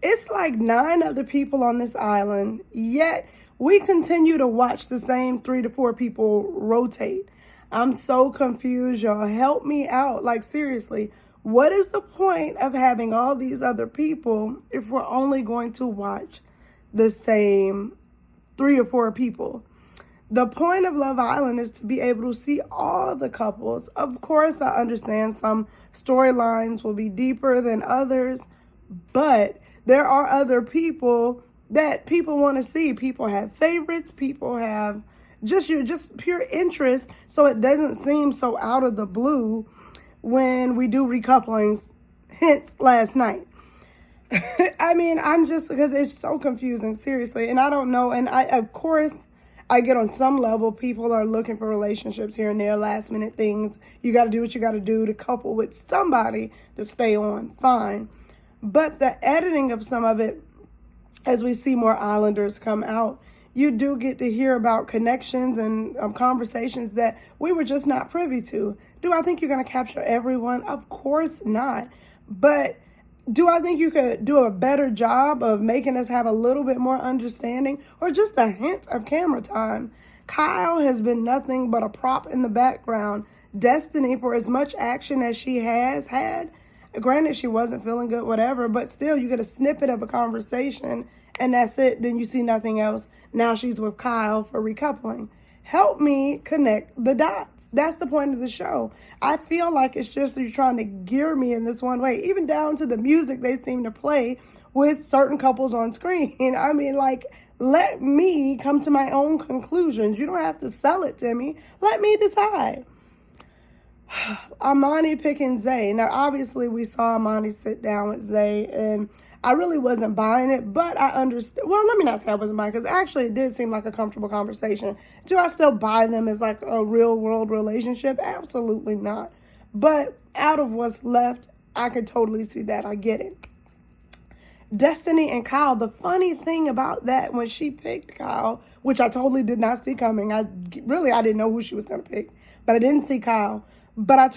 It's like 9 other people on this island, yet we continue to watch the same 3 to 4 people rotate. I'm so confused, y'all. Help me out. Like, seriously, what is the point of having all these other people if we're only going to watch the same 3 or 4 people? The point of Love Island is to be able to see all the couples. Of course, I understand some storylines will be deeper than others, but there are other people that people want to see. People have favorites. People have just pure interest, so it doesn't seem so out of the blue when we do recouplings, hence last night. I mean, I'm just, because it's so confusing, seriously, and I don't know, and of course, I get on some level, people are looking for relationships here and there, last minute things. You got to do what you got to do to couple with somebody to stay on, fine. But the editing of some of it, as we see more Islanders come out, you do get to hear about connections and conversations that we were just not privy to. Do I think you're going to capture everyone? Of course not. But do I think you could do a better job of making us have a little bit more understanding or just a hint of camera time? Kyle has been nothing but a prop in the background. Destiny, for as much action as she has had, granted she wasn't feeling good, whatever, but still you get a snippet of a conversation and that's it. Then you see nothing else. Now she's with Kyle for recoupling. Help me connect the dots. That's the point of the show. I feel like it's just you're trying to gear me in this one way, even down to the music they seem to play with certain couples on screen. I mean, like, let me come to my own conclusions. You don't have to sell it to me. Let me decide. Armani picking Zay. Now, obviously, we saw Armani sit down with Zay, and I really wasn't buying it, but I understand. Well, let me not say I wasn't buying it, because actually it did seem like a comfortable conversation. Do I still buy them as like a real world relationship? Absolutely not. But out of what's left, I could totally see that. I get it. Destiny and Kyle, the funny thing about that, when she picked Kyle, which I totally did not see coming. I didn't know who she was going to pick, but I didn't see Kyle. But I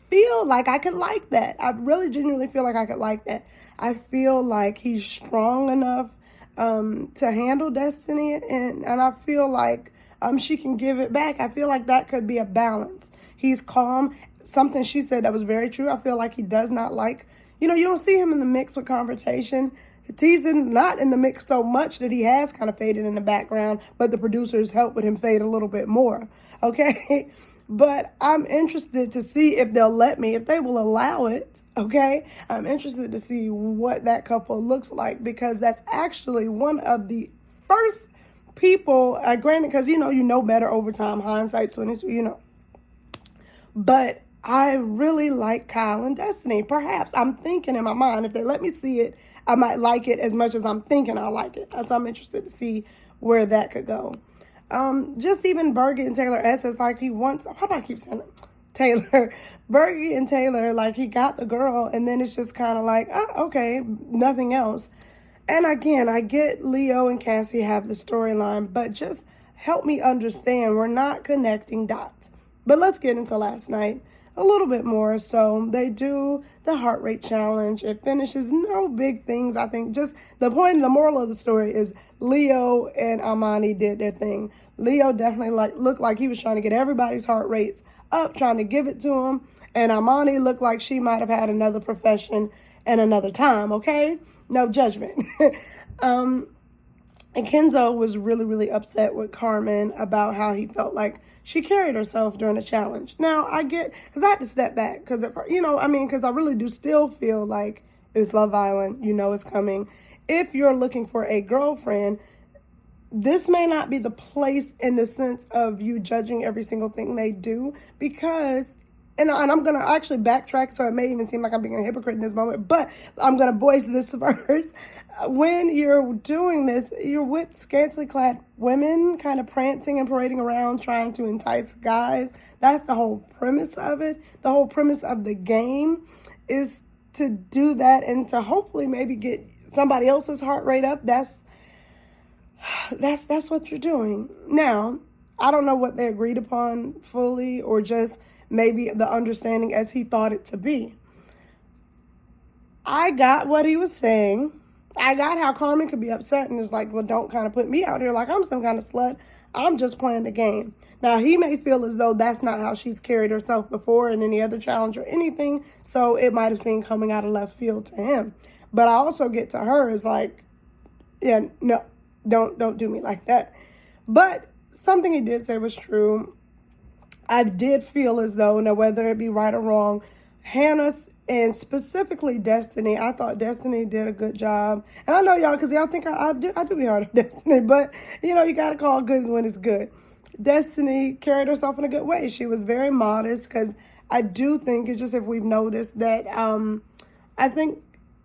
feel like I could like that. I really genuinely feel like I could like that. I feel like he's strong enough to handle Destiny, and I feel like she can give it back. I feel like that could be a balance. He's calm. Something she said that was very true. I feel like he does not like, you don't see him in the mix with confrontation. He's not in the mix so much that he has kind of faded in the background, but the producers help with him fade a little bit more. Okay? But I'm interested to see if they'll let me, if they will allow it, okay? I'm interested to see what that couple looks like, because that's actually one of the first people, granted, because, you know better over time, hindsight's 2020, But I really like Kyle and Destiny. Perhaps, I'm thinking in my mind, if they let me see it, I might like it as much as I'm thinking I like it. So I'm interested to see where that could go. Just even Bergen and Taylor it's like he wants, how do I keep saying it? Taylor. Bergen and Taylor, like he got the girl, and then it's just kind of like, okay, nothing else. And again, I get Leo and Cassie have the storyline, but just help me understand, we're not connecting dots. But let's get into last night a little bit more. So they do the heart rate challenge. It finishes, no big things. I think just the moral of the story is Leo and Armani did their thing. Leo definitely looked like he was trying to get everybody's heart rates up, trying to give it to him. And Armani looked like she might have had another profession and another time, okay? No judgment. And Kenzo was really, really upset with Carmen about how he felt like she carried herself during the challenge. Now, I get, because I had to step back, because I really do still feel like it's Love Island, it's coming. If you're looking for a girlfriend, this may not be the place in the sense of you judging every single thing they do, because, and I'm going to actually backtrack, so it may even seem like I'm being a hypocrite in this moment, but I'm going to voice this first. When you're doing this, you're with scantily clad women kind of prancing and parading around trying to entice guys. That's the whole premise of it. The whole premise of the game is to do that and to hopefully maybe get somebody else's heart rate up. That's what you're doing. Now, I don't know what they agreed upon fully, or just maybe the understanding as he thought it to be. I got what he was saying. I got how Carmen could be upset and is like, well, don't kind of put me out here like I'm some kind of slut. I'm just playing the game. Now, he may feel as though that's not how she's carried herself before in any other challenge or anything, so it might have seemed coming out of left field to him. But I also get to her as like, yeah, no, don't do me like that. But something he did say was true. I did feel as though, now whether it be right or wrong, Hannah and specifically Destiny, I thought Destiny did a good job. And I know y'all, because y'all think I do be hard on Destiny, but you got to call good when it's good. Destiny carried herself in a good way. She was very modest, because I do think, it's just if we've noticed that I think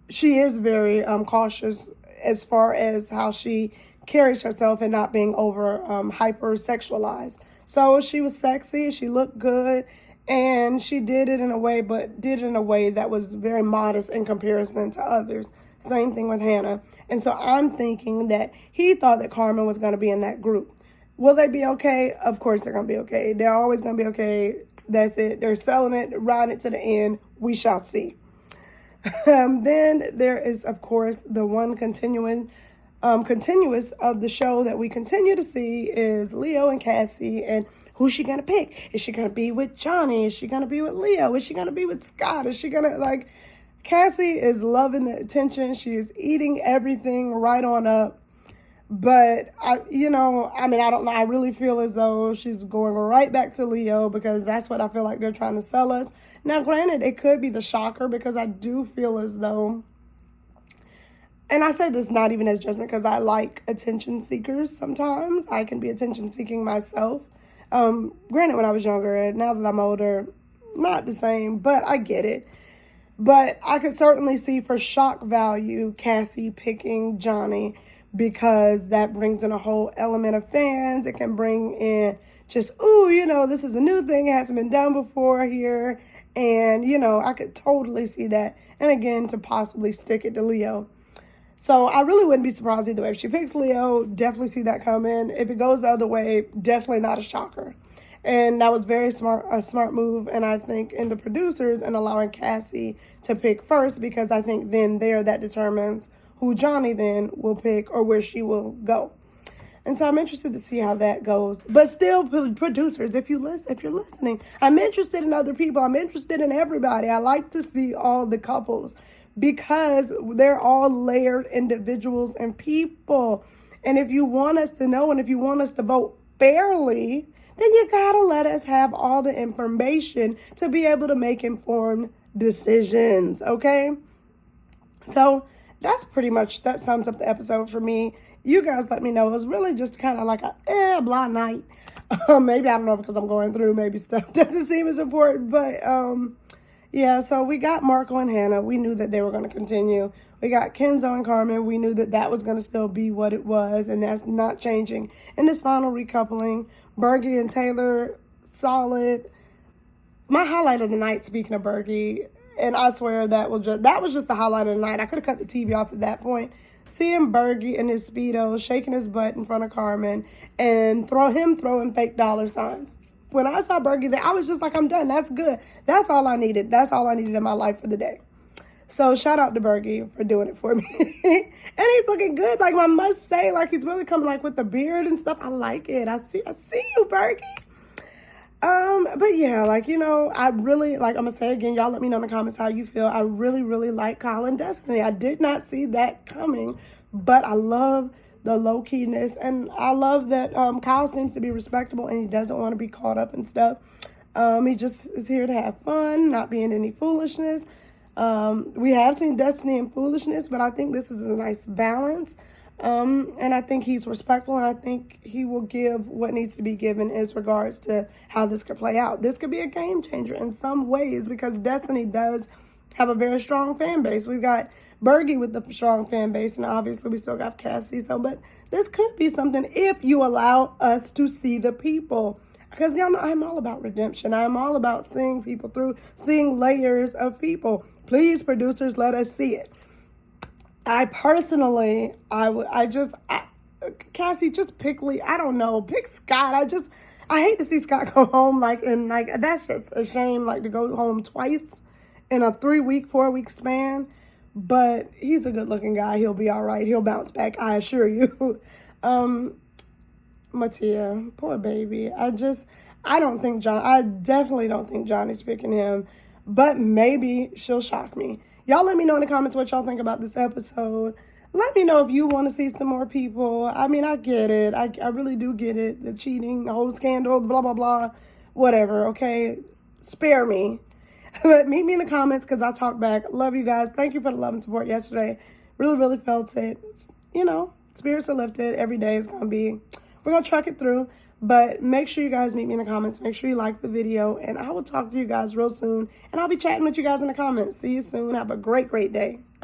she is very cautious as far as how she carries herself and not being over hyper sexualized. So she was sexy, she looked good, and she did it in a way, but did it in a way that was very modest in comparison to others. Same thing with Hannah. And so I'm thinking that he thought that Carmen was going to be in that group. Will they be okay? Of course they're going to be okay. They're always going to be okay. That's it. They're selling it, riding it to the end. We shall see. Then there is, of course, the one continuous of the show that we continue to see is Leo and Cassie, and who's she gonna pick? Is she gonna be with Johnny? Is she gonna be with Leo? Is she gonna be with Scott? Is she gonna Cassie is loving the attention. She is eating everything right on up. But I don't know. I really feel as though she's going right back to Leo, because that's what I feel like they're trying to sell us. Now, granted, it could be the shocker, because I do feel as though, and I say this not even as judgment, because I like attention seekers sometimes. I can be attention seeking myself. Granted, when I was younger, and now that I'm older, not the same, but I get it. But I could certainly see for shock value Cassie picking Johnny, because that brings in a whole element of fans. It can bring in just, this is a new thing. It hasn't been done before here. And, I could totally see that. And again, to possibly stick it to Leo. So I really wouldn't be surprised either way. If she picks Leo, definitely see that coming. If it goes the other way, definitely not a shocker. And that was a smart move. And I think in the producers and allowing Cassie to pick first, because I think then that determines who Johnny then will pick or where she will go. And so I'm interested to see how that goes. But still, producers, if you're listening, I'm interested in other people. I'm interested in everybody. I like to see all the couples, because they're all layered individuals and people. And if you want us to know, and if you want us to vote fairly, then you gotta let us have all the information to be able to make informed decisions, okay? So that's pretty much, that sums up the episode for me. You guys let me know. It was really just kind of like a blah night. Maybe, I don't know, because I'm going through, maybe stuff doesn't seem as important. But yeah, so we got Marco and Hannah. We knew that they were going to continue. We got Kenzo and Carmen. We knew that was going to still be what it was, and that's not changing. In this final recoupling, Bergen and Taylor, solid. My highlight of the night, speaking of Bergie, and I swear that was just the highlight of the night. I could have cut the TV off at that point. Seeing Bergie in his Speedo, shaking his butt in front of Carmen, and throwing fake dollar signs. When I saw Bergie there, I was just like, I'm done. That's good. That's all I needed. That's all I needed in my life for the day. So shout out to Bergie for doing it for me. And he's looking good. I must say, he's really coming with the beard and stuff. I like it. I see you, Bergie. But yeah, I really, I'm gonna say again, y'all let me know in the comments how you feel. I really, really like Kyle and Destiny. I did not see that coming, but I love the low-keyness, and I love that Kyle seems to be respectable, and he doesn't want to be caught up in stuff. He just is here to have fun, not be in any foolishness. We have seen Destiny in foolishness, but I think this is a nice balance. And I think he's respectful, and I think he will give what needs to be given as regards to how this could play out. This could be a game changer in some ways, because Destiny does have a very strong fan base. We've got Bergie with the strong fan base, and obviously we still got Cassie. But this could be something if you allow us to see the people. Because y'all know I'm all about redemption. I'm all about seeing people through, seeing layers of people. Please, producers, let us see it. I personally, Cassie, just pick Lee. I don't know, pick Scott. I hate to see Scott go home, that's just a shame, to go home twice in a 4-week span. But he's a good-looking guy. He'll be all right. He'll bounce back, I assure you. Mattia, poor baby. I definitely don't think Johnny's picking him. But maybe she'll shock me. Y'all let me know in the comments what y'all think about this episode. Let me know if you want to see some more people. I mean, I get it. I really do get it. The cheating, the whole scandal, blah, blah, blah. Whatever, okay? Spare me. But meet me in the comments because I'll talk back. Love you guys. Thank you for the love and support yesterday. Really, really felt it. You know, spirits are lifted. Every day is going to be, we're going to truck it through. But make sure you guys meet me in the comments. Make sure you like the video. And I will talk to you guys real soon. And I'll be chatting with you guys in the comments. See you soon. Have a great, great day.